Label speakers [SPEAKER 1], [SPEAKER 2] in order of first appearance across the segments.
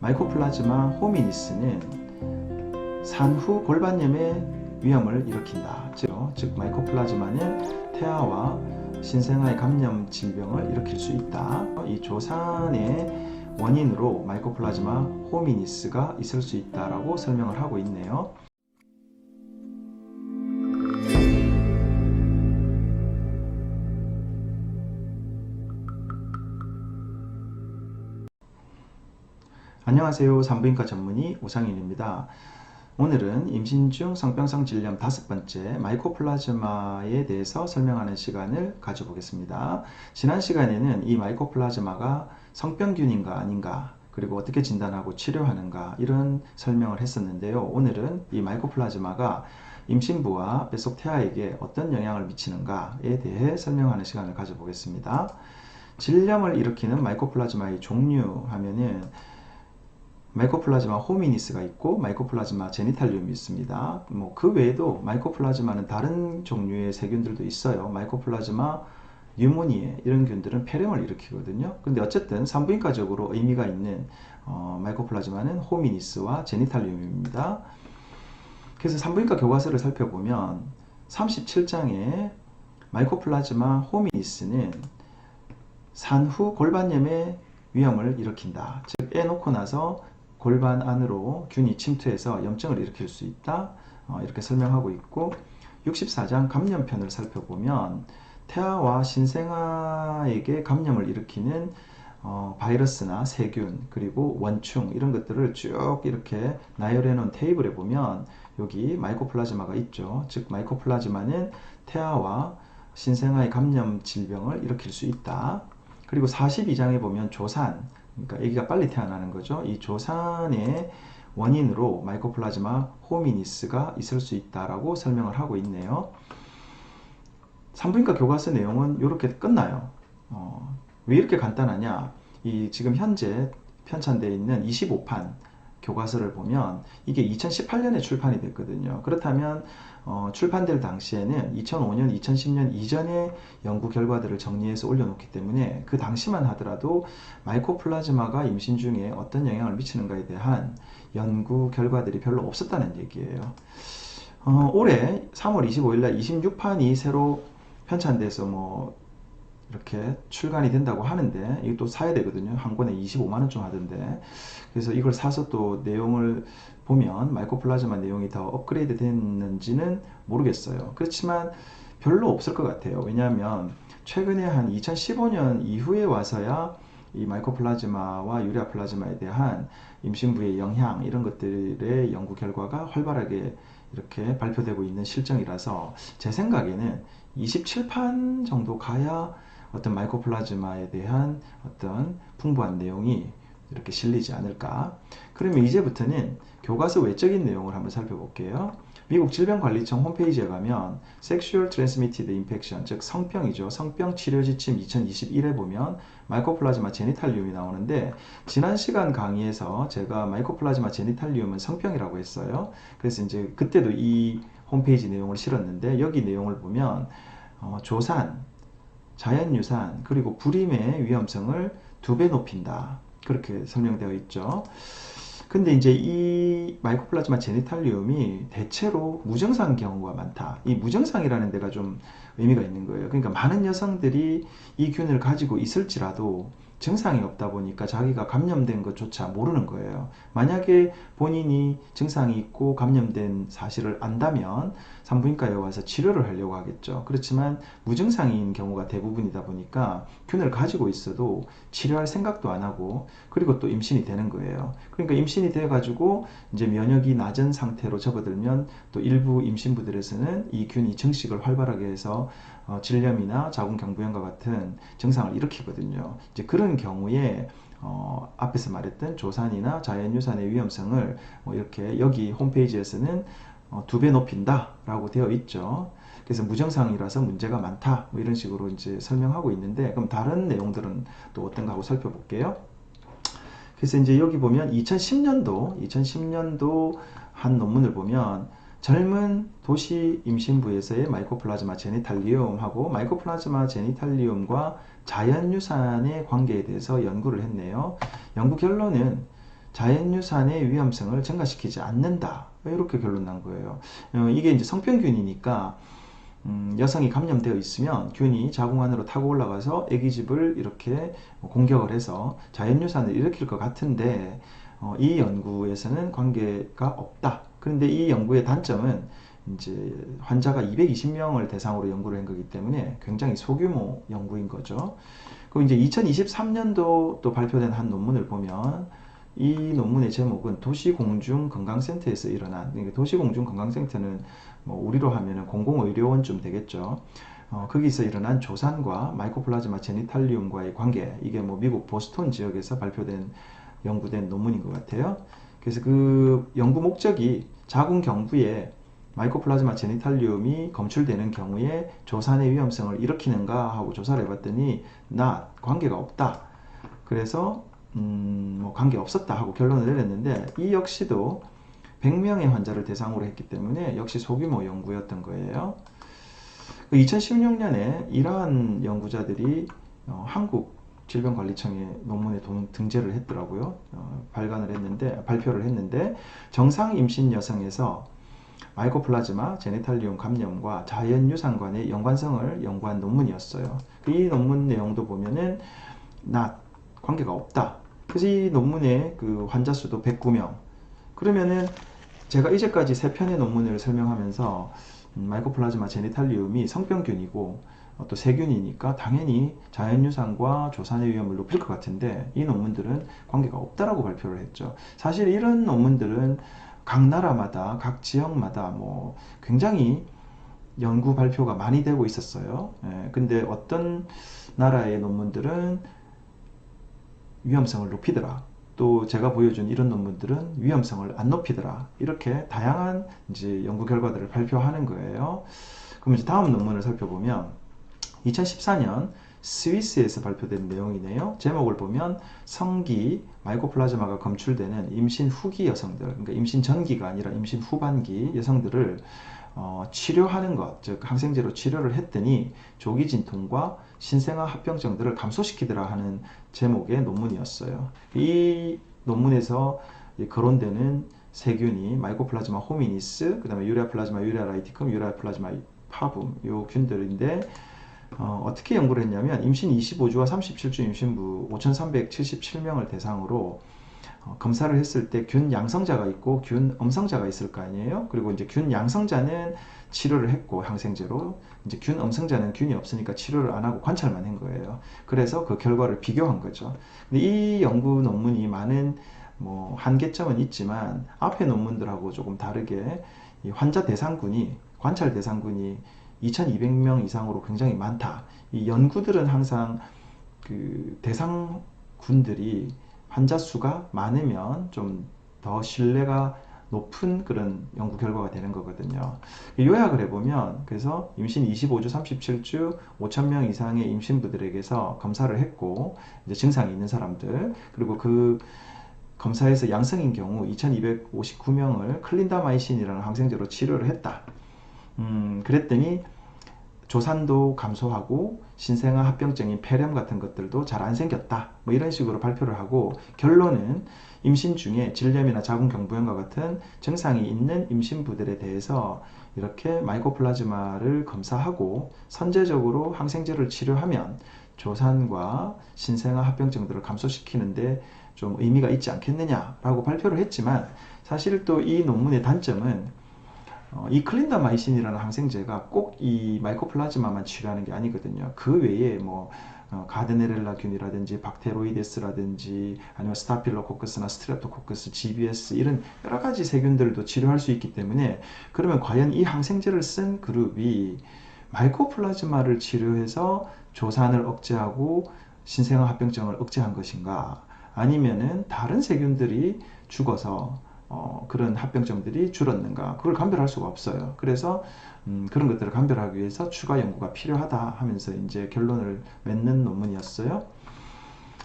[SPEAKER 1] 마이코플라즈마 호미니스는 산후 골반염의 위험을 일으킨다. 즉 마이코플라즈마는 태아와 신생아의 감염 질병을 일으킬 수 있다. 이 조산의 원인으로 마이코플라즈마 호미니스가 있을 수 있다라고 설명을 하고 있네요. 안녕하세요. 산부인과 전문의 오상인입니다. 오늘은 임신 중 성병성 질염 5번째 마이코플라즈마에 대해서 설명하는 시간을 가져보겠습니다. 지난 시간에는 이 마이코플라즈마가 성병균인가 아닌가, 그리고 어떻게 진단하고 치료하는가, 이런 설명을 했었는데요. 오늘은 이 마이코플라즈마가 임신부와 뱃속 태아에게 어떤 영향을 미치는가에 대해 설명하는 시간을 가져보겠습니다. 질염을 일으키는 마이코플라즈마의 종류 하면은 마이코플라즈마 호미니스가 있고 마이코플라즈마 제니탈리움이 있습니다. 그 외에도 마이코플라즈마는 다른 종류의 세균들도 있어요. 마이코플라즈마 뉴모니에 이런 균들은 폐렴을 일으키거든요. 근데 어쨌든 산부인과적으로 의미가 있는 마이코플라즈마는 호미니스와 제니탈리움입니다. 그래서 산부인과 교과서를 살펴보면 37장에 마이코플라즈마 호미니스는 산후 골반염의 위험을 일으킨다. 즉 애 놓고 나서 골반 안으로 균이 침투해서 염증을 일으킬 수 있다. 이렇게 설명하고 있고, 64장 감염편을 살펴보면 태아와 신생아에게 감염을 일으키는 바이러스나 세균, 그리고 원충, 이런 것들을 쭉 이렇게 나열해 놓은 테이블에 보면 여기 마이코플라즈마가 있죠. 즉 마이코플라즈마는 태아와 신생아의 감염 질병을 일으킬 수 있다. 그리고 42장에 보면 조산, 그러니까 아기가 빨리 태어나는 거죠. 이 조산의 원인으로 마이코플라즈마 호미니스가 있을 수 있다라고 설명을 하고 있네요. 산부인과 교과서 내용은 이렇게 끝나요. 왜 이렇게 간단하냐? 이 지금 현재 편찬되어 있는 25판 교과서를 보면 이게 2018년에 출판이 됐거든요. 그렇다면 출판될 당시에는 2005년, 2010년 이전의 연구 결과들을 정리해서 올려놓기 때문에 그 당시만 하더라도 마이코플라즈마가 임신 중에 어떤 영향을 미치는가에 대한 연구 결과들이 별로 없었다는 얘기예요. 올해 3월 25일 날 26판이 새로 편찬돼서 이렇게 출간이 된다고 하는데, 이것도 사야 되거든요. 한 권에 25만원 좀 하던데. 그래서 이걸 사서 또 내용을 보면 마이코플라즈마 내용이 더 업그레이드 됐는지는 모르겠어요. 그렇지만 별로 없을 것 같아요. 왜냐하면 최근에 한 2015년 이후에 와서야 이 마이코플라즈마와 유리아플라즈마에 대한 임신부의 영향, 이런 것들의 연구 결과가 활발하게 이렇게 발표되고 있는 실정이라서 제 생각에는 27판 정도 가야 어떤 마이코플라즈마에 대한 어떤 풍부한 내용이 이렇게 실리지 않을까. 그러면 이제부터는 교과서 외적인 내용을 한번 살펴볼게요. 미국 질병관리청 홈페이지에 가면 Sexual Transmitted Infection, 즉 성병이죠. 성병 치료 지침 2021에 보면 마이코플라즈마 제니탈리움이 나오는데, 지난 시간 강의에서 제가 마이코플라즈마 제니탈리움은 성병이라고 했어요. 그래서 이제 그때도 이 홈페이지 내용을 실었는데, 여기 내용을 보면 조산, 자연유산, 그리고 불임의 위험성을 2배 높인다. 그렇게 설명되어 있죠. 근데 이제 이 마이코플라즈마 제니탈리움이 대체로 무증상 경우가 많다. 이 무증상이라는 데가 좀 의미가 있는 거예요. 그러니까 많은 여성들이 이 균을 가지고 있을지라도 증상이 없다 보니까 자기가 감염된 것조차 모르는 거예요. 만약에 본인이 증상이 있고 감염된 사실을 안다면 산부인과에 와서 치료를 하려고 하겠죠. 그렇지만 무증상인 경우가 대부분이다 보니까 균을 가지고 있어도 치료할 생각도 안 하고, 그리고 또 임신이 되는 거예요. 그러니까 임신이 돼 가지고 이제 면역이 낮은 상태로 접어들면 또 일부 임신부들에서는 이 균이 증식을 활발하게 해서 질염이나 자궁경부염과 같은 증상을 일으키거든요. 이제 그런 경우에 앞에서 말했던 조산이나 자연유산의 위험성을 이렇게 여기 홈페이지에서는 2배 높인다 라고 되어 있죠. 그래서 무증상이라서 문제가 많다, 이런 식으로 이제 설명하고 있는데, 그럼 다른 내용들은 또 어떤가 하고 살펴볼게요. 그래서 이제 여기 보면 2010년도 한 논문을 보면 젊은 도시 임신부에서의 마이코플라즈마 제니탈리움하고 마이코플라즈마 제니탈리움과 자연유산의 관계에 대해서 연구를 했네요. 연구 결론은 자연유산의 위험성을 증가시키지 않는다. 이렇게 결론 난 거예요. 이게 이제 성병균이니까 여성이 감염되어 있으면 균이 자궁 안으로 타고 올라가서 아기집을 이렇게 공격을 해서 자연유산을 일으킬 것 같은데 이 연구에서는 관계가 없다. 그런데 이 연구의 단점은 이제 환자가 220명을 대상으로 연구를 한 거기 때문에 굉장히 소규모 연구인 거죠. 그리고 이제 2023년도 또 발표된 한 논문을 보면 이 논문의 제목은 도시공중건강센터에서 일어난, 그러니까 도시공중건강센터는 뭐 우리로 하면은 공공의료원쯤 되겠죠. 거기서 일어난 조산과 마이코플라즈마 제니탈리움과의 관계, 이게 뭐 미국 보스턴 지역에서 발표된 연구된 논문인 것 같아요. 그래서 그 연구 목적이 자궁 경부에 마이코플라즈마 제니탈리움이 검출되는 경우에 조산의 위험성을 일으키는가 하고 조사를 해봤더니 관계가 없다. 그래서 뭐 관계 없었다 하고 결론을 내렸는데 이 역시도 100명의 환자를 대상으로 했기 때문에 역시 소규모 연구였던 거예요. 2016년에 이러한 연구자들이 한국 질병관리청에 논문에 등재를 했더라고요. 발표를 했는데 정상 임신 여성에서 마이코플라즈마 제니탈리움 감염과 자연유산 간의 연관성을 연구한 논문이었어요. 이 논문 내용도 보면은 관계가 없다. 그래서 이 논문의 그 환자 수도 109명. 그러면은 제가 이제까지 3편의 논문을 설명하면서 마이코플라즈마 제니탈리움이 성병균이고 또 세균이니까 당연히 자연유산과 조산의 위험을 높일 것 같은데 이 논문들은 관계가 없다라고 발표를 했죠. 사실 이런 논문들은 각 나라마다 각 지역마다 뭐 굉장히 연구 발표가 많이 되고 있었어요. 근데 어떤 나라의 논문들은 위험성을 높이더라. 또 제가 보여준 이런 논문들은 위험성을 안 높이더라. 이렇게 다양한 이제 연구 결과들을 발표하는 거예요. 그럼 이제 다음 논문을 살펴보면 2014년 스위스에서 발표된 내용이네요. 제목을 보면 성기 마이코플라즈마가 검출되는 임신 후기 여성들, 그러니까 임신 전기가 아니라 임신 후반기 여성들을 치료하는 것, 즉 항생제로 치료를 했더니 조기 진통과 신생아 합병증들을 감소시키더라 하는 제목의 논문이었어요. 이 논문에서 거론되는 세균이 마이코플라즈마 호미니스, 그 다음에 유레아플라즈마 유레아라이티컴, 유레아플라즈마 파붐, 요 균들인데 어떻게 연구를 했냐면 임신 25주와 37주 임신부 5,377명을 대상으로 검사를 했을 때 균 양성자가 있고 균 음성자가 있을 거 아니에요. 그리고 이제 균 양성자는 치료를 했고 항생제로, 이제 균 음성자는 균이 없으니까 치료를 안 하고 관찰만 한 거예요. 그래서 그 결과를 비교한 거죠. 근데 이 연구 논문이 많은 뭐 한계점은 있지만 앞에 논문들하고 조금 다르게 이 환자 대상군이, 관찰 대상군이 2200명 이상으로 굉장히 많다. 이 연구들은 항상 그 대상군들이 환자 수가 많으면 좀 더 신뢰가 높은 그런 연구 결과가 되는 거거든요. 요약을 해보면, 그래서 임신 25주, 37주 5,000명 이상의 임신부들에게서 검사를 했고, 이제 증상이 있는 사람들, 그리고 그 검사에서 양성인 경우 2,259명을 클린다마이신이라는 항생제로 치료를 했다. 그랬더니 조산도 감소하고 신생아 합병증인 폐렴 같은 것들도 잘 안 생겼다. 뭐 이런 식으로 발표를 하고, 결론은 임신 중에 질염이나 자궁경부염과 같은 증상이 있는 임신부들에 대해서 이렇게 마이코플라즈마를 검사하고 선제적으로 항생제를 치료하면 조산과 신생아 합병증들을 감소시키는데 좀 의미가 있지 않겠느냐라고 발표를 했지만, 사실 또 이 논문의 단점은 이 클린다마이신이라는 항생제가 꼭 이 마이코플라즈마만 치료하는 게 아니거든요. 그 외에 뭐 가드네렐라균이라든지 박테로이데스라든지 아니면 스타필로코커스나 스트레토코커스, GBS 이런 여러 가지 세균들도 치료할 수 있기 때문에, 그러면 과연 이 항생제를 쓴 그룹이 마이코플라즈마를 치료해서 조산을 억제하고 신생아 합병증을 억제한 것인가, 아니면은 다른 세균들이 죽어서 그런 합병증들이 줄었는가, 그걸 감별할 수가 없어요. 그래서 그런 것들을 감별하기 위해서 추가 연구가 필요하다 하면서 이제 결론을 맺는 논문이었어요.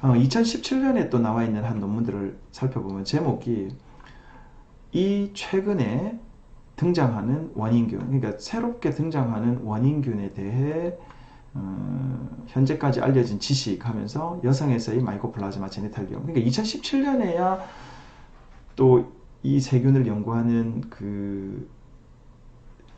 [SPEAKER 1] 2017년에 또 나와 있는 한 논문들을 살펴보면 제목이 이 최근에 등장하는 원인균, 그러니까 새롭게 등장하는 원인균에 대해 현재까지 알려진 지식 하면서 여성에서의 마이코플라즈마 제니탈리움, 그러니까 2017년에야 또 이 세균을 연구하는 그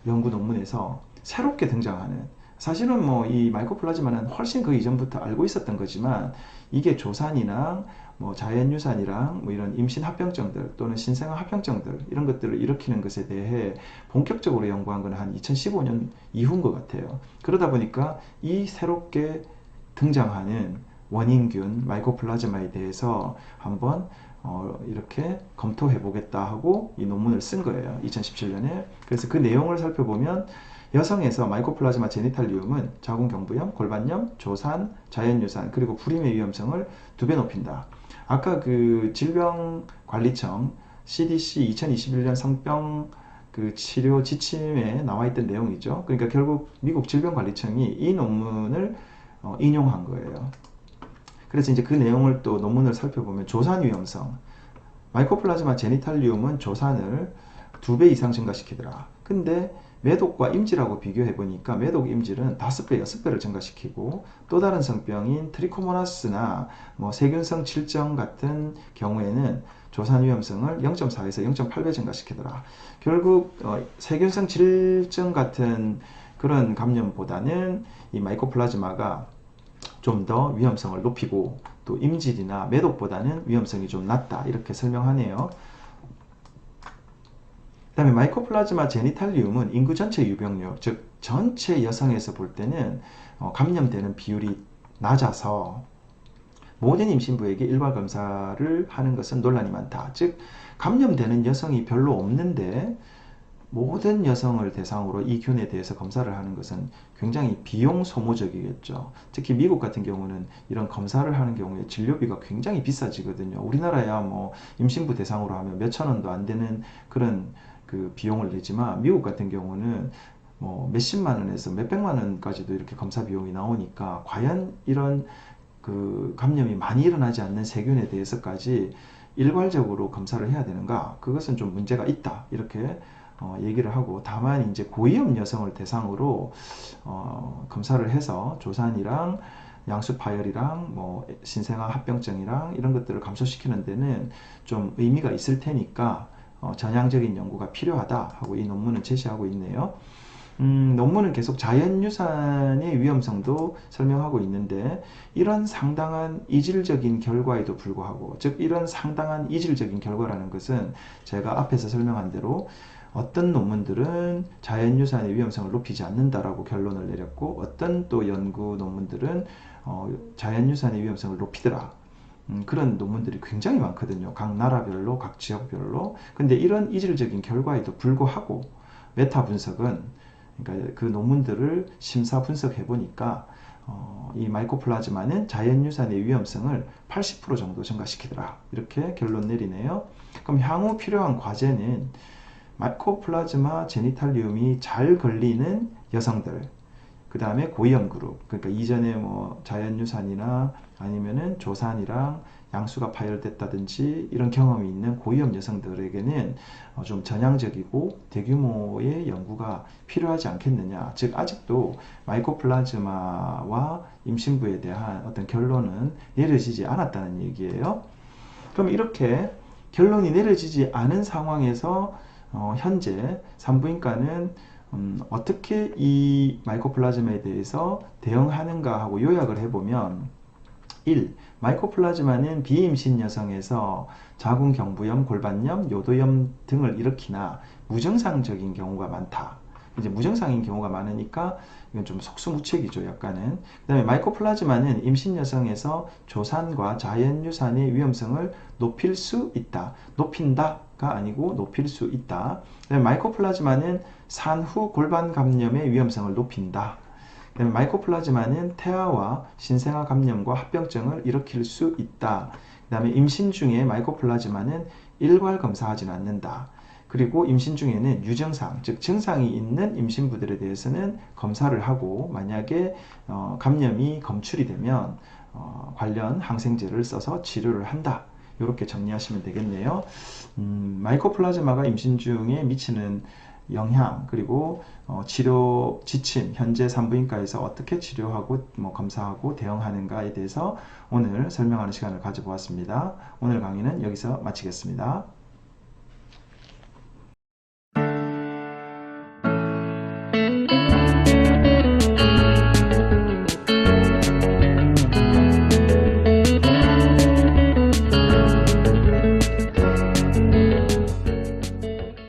[SPEAKER 1] 연구 논문에서 새롭게 등장하는, 사실은 뭐 이 마이코플라즈마는 훨씬 그 이전부터 알고 있었던 거지만 이게 조산이랑 뭐 자연유산이랑 뭐 이런 임신 합병증들 또는 신생아 합병증들 이런 것들을 일으키는 것에 대해 본격적으로 연구한 건 한 2015년 이후인 것 같아요. 그러다 보니까 이 새롭게 등장하는 원인균 마이코플라즈마에 대해서 한번 이렇게 검토해 보겠다 하고 이 논문을 쓴 거예요. 2017년에. 그래서 그 내용을 살펴보면 여성에서 마이코플라즈마 제니탈리움은 자궁경부염, 골반염, 조산, 자연유산 그리고 불임의 위험성을 2배 높인다. 아까 그 질병관리청 CDC 2021년 성병 그 치료 지침에 나와 있던 내용이죠. 그러니까 결국 미국 질병관리청이 이 논문을 인용한 거예요. 그래서 이제 그 내용을 또 논문을 살펴보면 조산 위험성, 마이코플라즈마 제니탈리움은 조산을 2배 이상 증가시키더라. 근데 매독과 임질하고 비교해 보니까 매독 임질은 5배, 6배를 증가시키고 또 다른 성병인 트리코모나스나 뭐 세균성 질정 같은 경우에는 조산 위험성을 0.4에서 0.8배 증가시키더라. 결국 세균성 질정 같은 그런 감염보다는 이 마이코플라즈마가 좀 더 위험성을 높이고 또 임질이나 매독보다는 위험성이 좀 낮다 이렇게 설명하네요. 그 다음에 마이코플라즈마 제니탈리움은 인구 전체 유병률, 즉 전체 여성에서 볼 때는 감염되는 비율이 낮아서 모든 임신부에게 일괄 검사를 하는 것은 논란이 많다. 즉 감염되는 여성이 별로 없는데 모든 여성을 대상으로 이 균에 대해서 검사를 하는 것은 굉장히 비용 소모적이겠죠. 특히 미국 같은 경우는 이런 검사를 하는 경우에 진료비가 굉장히 비싸지거든요. 우리나라야 뭐 임신부 대상으로 하면 몇천 원도 안 되는 그런 그 비용을 내지만 미국 같은 경우는 뭐 몇십만 원에서 몇백만 원까지도 이렇게 검사 비용이 나오니까 과연 이런 그 감염이 많이 일어나지 않는 세균에 대해서까지 일괄적으로 검사를 해야 되는가? 그것은 좀 문제가 있다. 이렇게 얘기를 하고, 다만 이제 고위험 여성을 대상으로 검사를 해서 조산이랑 양수 파열이랑 뭐 신생아 합병증이랑 이런 것들을 감소시키는 데는 좀 의미가 있을 테니까 전향적인 연구가 필요하다 하고 이 논문을 제시하고 있네요. 논문은 계속 자연유산의 위험성도 설명하고 있는데 이런 상당한 이질적인 결과에도 불구하고, 즉 이런 상당한 이질적인 결과라는 것은 제가 앞에서 설명한 대로 어떤 논문들은 자연유산의 위험성을 높이지 않는다라고 결론을 내렸고 어떤 또 연구 논문들은 자연유산의 위험성을 높이더라. 그런 논문들이 굉장히 많거든요. 각 나라별로, 각 지역별로. 근데 이런 이질적인 결과에도 불구하고 메타 분석은, 그러니까 그 논문들을 심사 분석해 보니까 이 마이코플라즈마는 자연유산의 위험성을 80% 정도 증가시키더라. 이렇게 결론 내리네요. 그럼 향후 필요한 과제는 마이코플라즈마 제니탈리움이 잘 걸리는 여성들, 그 다음에 고위험 그룹, 그러니까 이전에 뭐 자연유산이나 아니면은 조산이랑 양수가 파열됐다든지 이런 경험이 있는 고위험 여성들에게는 좀 전향적이고 대규모의 연구가 필요하지 않겠느냐. 즉 아직도 마이코플라즈마와 임신부에 대한 어떤 결론은 내려지지 않았다는 얘기예요. 그럼 이렇게 결론이 내려지지 않은 상황에서 현재 산부인과는 어떻게 이 마이코플라즈마에 대해서 대응하는가 하고 요약을 해보면 1. 마이코플라즈마는 비임신 여성에서 자궁경부염, 골반염, 요도염 등을 일으키나 무증상적인 경우가 많다. 이제 무증상인 경우가 많으니까 이건 좀 속수무책이죠, 약간은. 그 다음에 마이코플라즈마는 임신 여성에서 조산과 자연유산의 위험성을 높일 수 있다. 높인다가 아니고 높일 수 있다. 그 다음에 마이코플라즈마는 산후 골반 감염의 위험성을 높인다. 그 다음에 마이코플라즈마는 태아와 신생아 감염과 합병증을 일으킬 수 있다. 그 다음에 임신 중에 마이코플라즈마는 일괄 검사하지는 않는다. 그리고 임신 중에는 유증상, 즉 증상이 있는 임신부들에 대해서는 검사를 하고 만약에 감염이 검출이 되면 관련 항생제를 써서 치료를 한다. 이렇게 정리하시면 되겠네요. 마이코플라즈마가 임신 중에 미치는 영향, 그리고 치료 지침, 현재 산부인과에서 어떻게 치료하고 검사하고 대응하는가에 대해서 오늘 설명하는 시간을 가져보았습니다. 오늘 강의는 여기서 마치겠습니다.